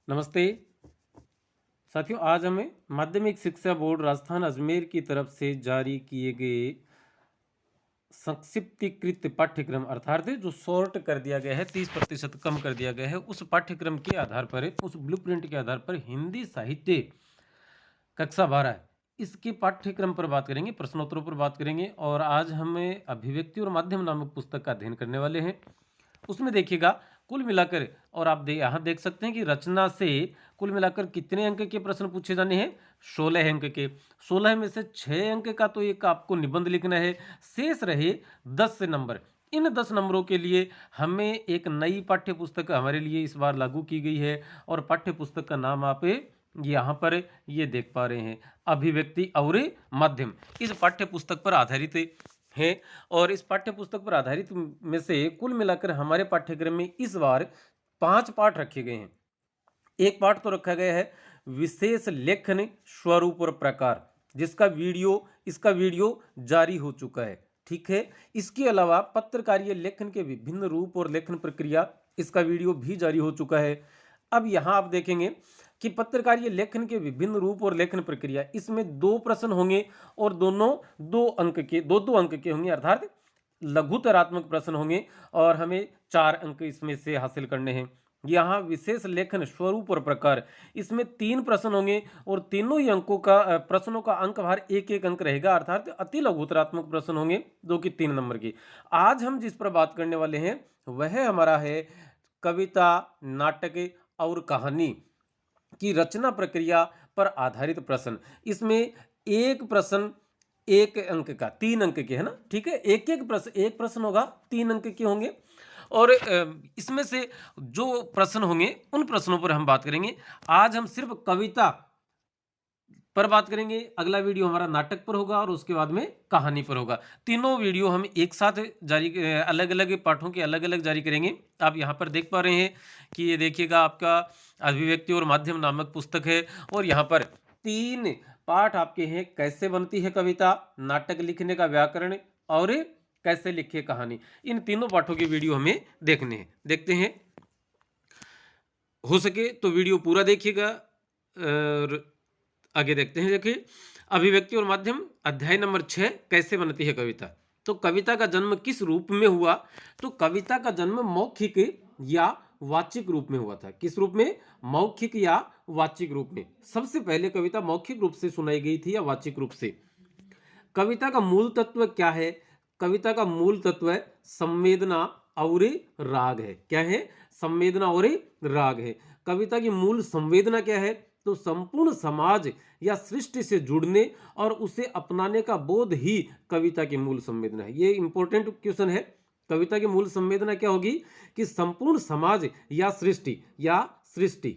नमस्ते साथियों, आज हमें माध्यमिक शिक्षा बोर्ड राजस्थान अजमेर की तरफ से जारी किए गए संक्षिप्तीकृत पाठ्यक्रम अर्थात जो शॉर्ट कर दिया गया है, 30% कम कर दिया गया है, उस पाठ्यक्रम के आधार पर, उस ब्लूप्रिंट के आधार पर हिंदी साहित्य कक्षा 12 इसके पाठ्यक्रम पर बात करेंगे, प्रश्नोत्तरों पर बात करेंगे। और आज हमें अभिव्यक्ति और माध्यम नामक पुस्तक का अध्ययन करने वाले हैं। उसमें देखिएगा कुल मिलाकर, और आप यहाँ देख सकते हैं कि रचना से कुल मिलाकर कितने अंक के प्रश्न पूछे जाने हैं। 16 अंक के। 16 में से 6 अंक का तो एक आपको निबंध लिखना है, शेष रहे 10 नंबर। इन 10 नंबरों के लिए हमें एक नई पाठ्य पुस्तक हमारे लिए इस बार लागू की गई है, और पाठ्य पुस्तक का नाम आप यहाँ पर ये देख पा रहे हैं, अभिव्यक्ति और माध्यम। इस पाठ्य पुस्तक पर आधारित है, और इस पाठ्य पुस्तक पर आधारित में से कुल मिलाकर हमारे पाठ्यक्रम में इस बार 5 पाठ रखे गए हैं। एक पाठ तो रखा गया है विशेष लेखन स्वरूप और प्रकार, इसका वीडियो जारी हो चुका है। ठीक है, इसके अलावा पत्रकारीय लेखन के विभिन्न रूप और लेखन प्रक्रिया, इसका वीडियो भी जारी हो चुका है। अब यहां आप देखेंगे कि पत्रकारीय लेखन के विभिन्न रूप और लेखन प्रक्रिया, इसमें 2 प्रश्न होंगे और दोनों 2 अंक के होंगे, अर्थात लघुतरात्मक प्रश्न होंगे, और हमें 4 अंक इसमें से हासिल करने हैं। यहाँ विशेष लेखन स्वरूप और प्रकार, इसमें 3 प्रश्न होंगे और तीनों ही प्रश्नों का अंक भार 1-1 अंक रहेगा, अर्थात अति लघुतरात्मक प्रश्न होंगे जो कि 3 नंबर के। आज हम जिस पर बात करने वाले हैं वह हमारा है कविता, नाटक और कहानी की रचना प्रक्रिया पर आधारित प्रश्न। इसमें एक प्रश्न 1 अंक का, 3 अंक के, है ना। ठीक है, एक प्रश्न होगा, 3 अंक के होंगे। और इसमें से जो प्रश्न होंगे उन प्रश्नों पर हम बात करेंगे। आज हम सिर्फ कविता पर बात करेंगे, अगला वीडियो हमारा नाटक पर होगा और उसके बाद में कहानी पर होगा। तीनों वीडियो हम एक साथ अलग अलग पाठों के अलग अलग जारी करेंगे। आप यहाँ पर देख पा रहे हैं कि ये देखिएगा आपका अभिव्यक्ति और माध्यम नामक पुस्तक है, और यहाँ पर 3 पाठ आपके हैं, कैसे बनती है कविता, नाटक लिखने का व्याकरण, और कैसे लिखे कहानी। इन तीनों पाठों के वीडियो हमें देखने हैं। देखते हैं, हो सके तो वीडियो पूरा देखिएगा। आगे देखते हैं। देखिए, अभिव्यक्ति और माध्यम अध्याय नंबर 6, कैसे बनती है कविता। तो कविता का जन्म किस रूप में हुआ? तो कविता का जन्म मौखिक या वाचिक रूप में हुआ था। किस रूप में? मौखिक या वाचिक रूप में। सबसे पहले कविता मौखिक रूप से सुनाई गई थी या वाचिक रूप से। कविता का मूल तत्व क्या है? कविता का मूल तत्व है संवेदना और राग है। क्या है? संवेदना और राग है। कविता की मूल संवेदना क्या है? तो संपूर्ण समाज या सृष्टि से जुड़ने और उसे अपनाने का बोध ही कविता की मूल संवेदना है। ये इंपॉर्टेंट क्वेश्चन है। कविता की मूल संवेदना क्या होगी? कि संपूर्ण समाज या सृष्टि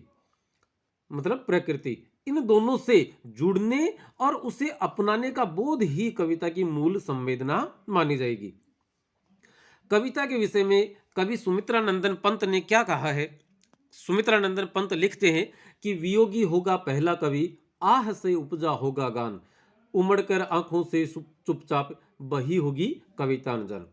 मतलब प्रकृति, इन दोनों से जुड़ने और उसे अपनाने का बोध ही कविता की मूल संवेदना मानी जाएगी। कविता के विषय में कवि सुमित्रा नंदन पंत ने क्या कहा है? सुमित्रा नंदन पंत लिखते हैं कि वियोगी होगा पहला कवि, आह से उपजा होगा गान, उमड़कर आंखों से चुपचाप बही होगी कविता नजर।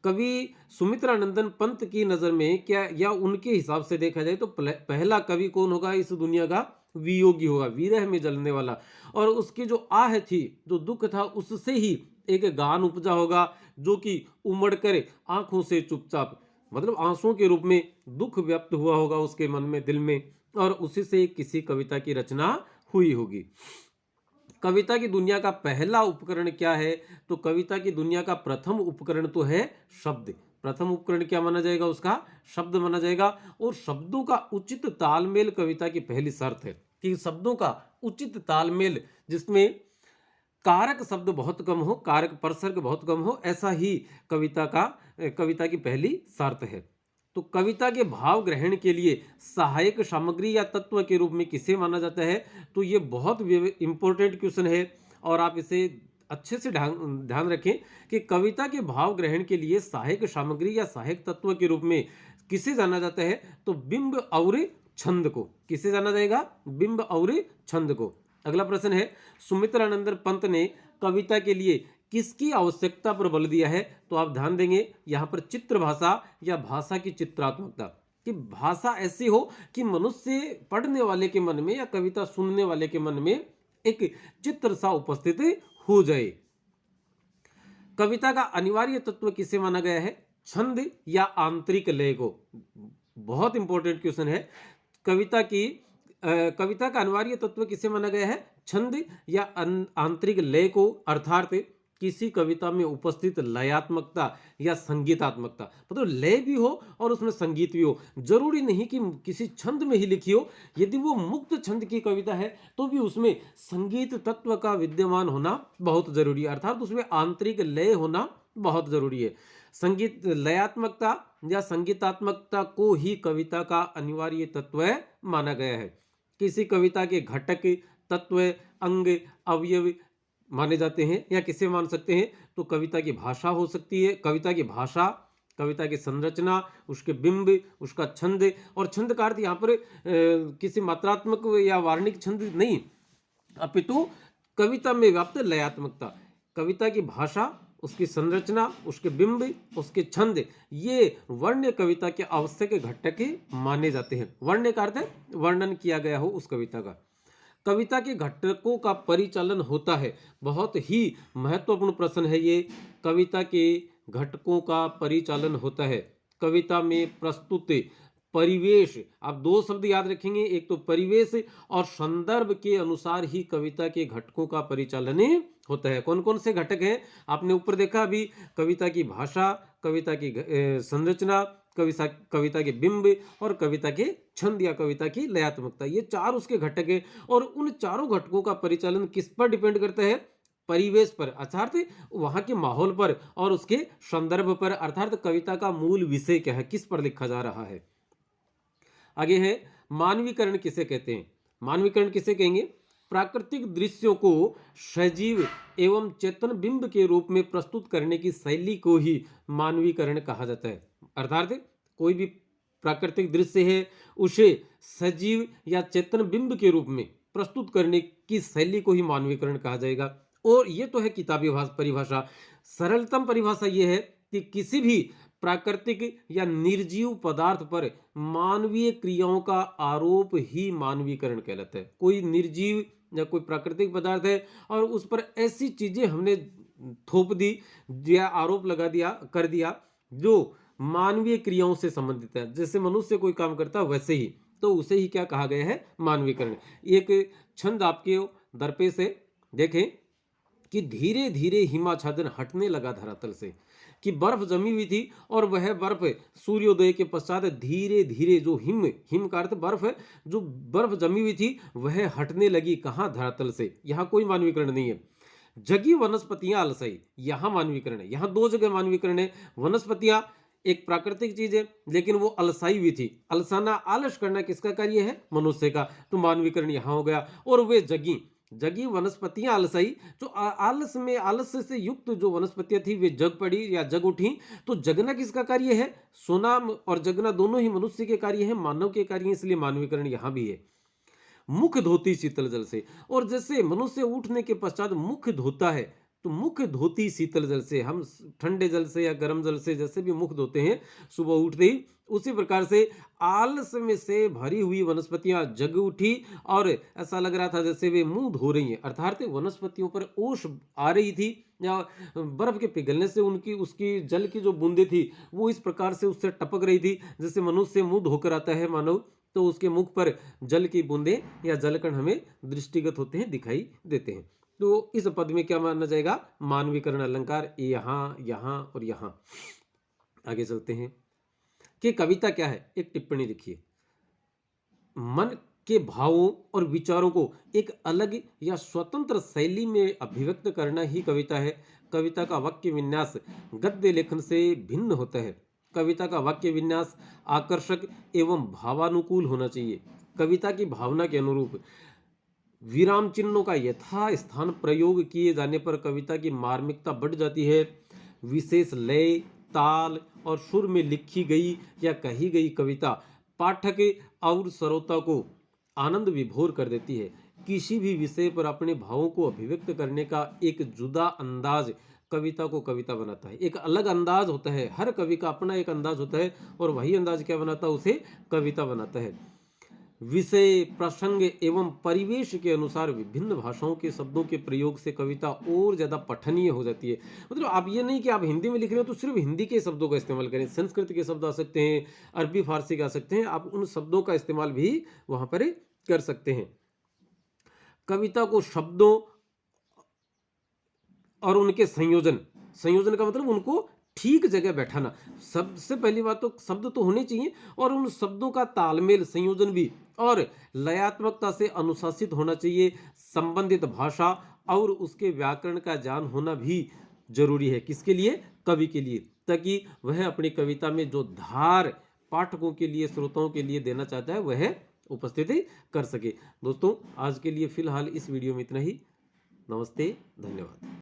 कवि सुमित्रा नंदन पंत की नजर में क्या, या उनके हिसाब से देखा जाए तो पहला कवि कौन होगा इस दुनिया का? वियोगी होगा, विरह में जलने वाला, और उसकी जो आह थी, जो दुख था, उससे ही एक गान उपजा होगा, जो कि उमड़ कर आंखों से चुपचाप, मतलब आंसुओं के रूप में दुख व्यक्त हुआ होगा उसके मन में, दिल में, और उसी से किसी कविता की रचना हुई होगी। कविता की दुनिया का पहला उपकरण क्या है? तो कविता की दुनिया का प्रथम उपकरण तो है शब्द। प्रथम उपकरण क्या माना जाएगा? उसका शब्द माना जाएगा। और शब्दों का उचित तालमेल कविता की पहली शर्त है, कि शब्दों का उचित तालमेल, जिसमें कारक शब्द बहुत कम हो, कारक प्रसर्ग बहुत कम हो, ऐसा ही कविता की पहली शर्त है। तो कविता के भाव ग्रहण के लिए सहायक सामग्री या तत्व के रूप में किसे माना जाता है? तो ये बहुत इंपॉर्टेंट क्वेश्चन है, और आप इसे अच्छे से ध्यान रखें कि कविता के भाव ग्रहण के लिए सहायक सामग्री या सहायक तत्व के रूप में किसे जाना जाता है? तो बिंब और छंद को। किसे जाना जाएगा? बिंब और छंद को। अगला प्रश्न है, सुमित्रानंदन पंत ने कविता के लिए किसकी आवश्यकता पर बल दिया है? तो आप ध्यान देंगे, यहां पर चित्र भाषा या भाषा की चित्रात्मकता, कि भाषा ऐसी हो कि मनुष्य पढ़ने वाले के मन में या कविता सुनने वाले के मन में एक चित्र सा उपस्थित हो जाए। कविता का अनिवार्य तत्व किसे माना गया है? छंद या आंतरिक लय को। बहुत इंपॉर्टेंट क्वेश्चन है। कविता का अनिवार्य तत्व किसे माना गया है? छंद या आंतरिक लय को, अर्थात किसी कविता में उपस्थित लयात्मकता या संगीतात्मकता, मतलब लय भी हो और उसमें संगीत भी हो। जरूरी नहीं कि किसी छंद में ही लिखी हो। यदि वो मुक्त छंद की कविता है तो भी उसमें संगीत तत्व का विद्यमान होना बहुत जरूरी है, अर्थात उसमें आंतरिक लय होना बहुत जरूरी है। संगीत लयात्मकता या संगीतात्मकता को ही कविता का अनिवार्य तत्व माना गया है। किसी कविता के घटक, तत्व, अंग, अवयव माने जाते हैं या किसे मान सकते हैं? तो कविता की भाषा हो सकती है। कविता की भाषा, कविता की संरचना, उसके बिंब, उसका छंद, और छंद का अर्थ यहाँ पर किसी मात्रात्मक या वार्णिक छंद नहीं, अपितु कविता में व्याप्त लयात्मकता। कविता की भाषा, उसकी संरचना, उसके बिंब, उसके छंद, ये वर्ण्य कविता के आवश्यक घटक माने जाते हैं। वर्ण्य का अर्थ है वर्णन किया गया हो उस कविता का। कविता के घटकों का परिचालन होता है। बहुत ही महत्वपूर्ण प्रश्न है ये। कविता के घटकों का परिचालन होता है। कविता में प्रस्तुत परिवेश, आप दो शब्द याद रखेंगे, एक तो परिवेश और संदर्भ के अनुसार ही कविता के घटकों का परिचालन होता है। कौन कौन से घटक हैं? आपने ऊपर देखा अभी, कविता की भाषा, कविता की संरचना, कविता के बिंब और कविता के छंद या कविता की लयात्मकता, ये चार उसके घटक है। और उन चारों घटकों का परिचालन किस पर डिपेंड करता है? परिवेश पर, अर्थात वहां के माहौल पर, और उसके संदर्भ पर, अर्थात कविता का मूल विषय क्या है, किस पर लिखा जा रहा है। आगे है मानवीकरण किसे कहते हैं? मानवीकरण किसे कहेंगे? प्राकृतिक दृश्यों को सजीव एवं चेतन बिंब के रूप में प्रस्तुत करने की शैली को ही मानवीकरण कहा जाता है। अर्थात कोई भी प्राकृतिक दृश्य है उसे सजीव या चेतन बिंब के रूप में प्रस्तुत करने की शैली को ही मानवीकरण कहा जाएगा। और ये तो है किताबी परिभाषा। सरलतम परिभाषा ये है कि किसी भी प्राकृतिक या निर्जीव पदार्थ पर मानवीय क्रियाओं का आरोप ही मानवीकरण कहलाता है। कोई निर्जीव या कोई प्राकृतिक पदार्थ है और उस पर ऐसी चीजें हमने थोप दी या आरोप लगा दिया, कर दिया, जो मानवीय क्रियाओं से संबंधित है, जैसे मनुष्य कोई काम करता है वैसे ही, तो उसे ही क्या कहा गया है? मानवीकरण। एक छंद आपके दर्पे से देखें कि धीरे धीरे हिमाच्छादन हटने लगा धरातल से, कि बर्फ जमी हुई थी और वह बर्फ सूर्योदय के पश्चात धीरे धीरे, जो हिम का अर्थ बर्फ है, जो बर्फ जमी हुई थी वह हटने लगी। कहाँ? धरातल से। यहाँ कोई मानवीकरण नहीं है। जगी वनस्पतियां आलसाई, यहाँ मानवीकरण है। यहाँ दो जगह मानवीकरण है। वनस्पतियां एक प्राकृतिक चीज है लेकिन वो अलसाई हुई थी। अलसाना, आलस करना किसका कार्य है? मनुष्य का। तो मानवीकरण यहाँ हो गया। और वे जगी वनस्पतियां आलसाई, जो आलस से युक्त जो वनस्पतियां थी वे जग पड़ी या जग उठी। तो जगना किसका कार्य है? सोना और जगना दोनों ही मनुष्य के कार्य है, मानव के कार्य है, इसलिए मानवीकरण यहां भी है। मुख धोती शीतल जल से, और जैसे मनुष्य उठने के पश्चात मुख धोता है, तो मुख धोती शीतल जल से, हम ठंडे जल से या गर्म जल से जैसे भी मुख धोते हैं सुबह उठते ही, उसी प्रकार से आलस में से भरी हुई वनस्पतियां जग उठी और ऐसा लग रहा था जैसे वे मुंह धो रही हैं। अर्थात वनस्पतियों पर ओस आ रही थी या बर्फ के पिघलने से उसकी जल की जो बूंदे थी वो इस प्रकार से उससे टपक रही थी, जैसे मनुष्य मुंह धोकर आता है मानव, तो उसके मुख पर जल की बूंदे या जलकण हमें दृष्टिगत होते हैं, दिखाई देते हैं। तो इस पद में क्या माना जाएगा? मानवीकरण अलंकार यहाँ, यहाँ और यहाँ। आगे चलते हैं कि कविता क्या है। एक टिप्पणी लिखिए। मन के भावों और विचारों को एक अलग या स्वतंत्र शैली में अभिव्यक्त करना ही कविता है। कविता का वाक्य विन्यास गद्य लेखन से भिन्न होता है। कविता का वाक्य विन्यास आकर्षक एवं भावानुकूल होना चाहिए। कविता की भावना के अनुरूप विराम चिन्हों का यथा स्थान प्रयोग किए जाने पर कविता की मार्मिकता बढ़ जाती है। विशेष लय, ताल और सुर में लिखी गई या कही गई कविता पाठक और श्रोता को आनंद विभोर कर देती है। किसी भी विषय पर अपने भावों को अभिव्यक्त करने का एक जुदा अंदाज कविता को कविता बनाता है। एक अलग अंदाज होता है, हर कवि का अपना एक अंदाज होता है और वही अंदाज क्या बनाता है, उसे कविता बनाता है। विषय, प्रसंग एवं परिवेश के अनुसार विभिन्न भाषाओं के शब्दों के प्रयोग से कविता और ज्यादा पठनीय हो जाती है। मतलब आप ये नहीं कि आप हिंदी में लिख रहे हो तो सिर्फ हिंदी के शब्दों का इस्तेमाल करें, संस्कृत के शब्द आ सकते हैं, अरबी फारसी के आ सकते हैं, आप उन शब्दों का इस्तेमाल भी वहां पर कर सकते हैं। कविता को शब्दों और उनके संयोजन, संयोजन का मतलब उनको ठीक जगह बैठाना। सबसे पहली बात तो शब्द तो होने चाहिए और उन शब्दों का तालमेल, संयोजन भी और लयात्मकता से अनुशासित होना चाहिए। संबंधित भाषा और उसके व्याकरण का ज्ञान होना भी जरूरी है। किसके लिए? कवि के लिए, ताकि वह अपनी कविता में जो धार पाठकों के लिए, श्रोताओं के लिए देना चाहता है वह उपस्थित कर सके। दोस्तों आज के लिए फिलहाल इस वीडियो में इतना ही। नमस्ते, धन्यवाद।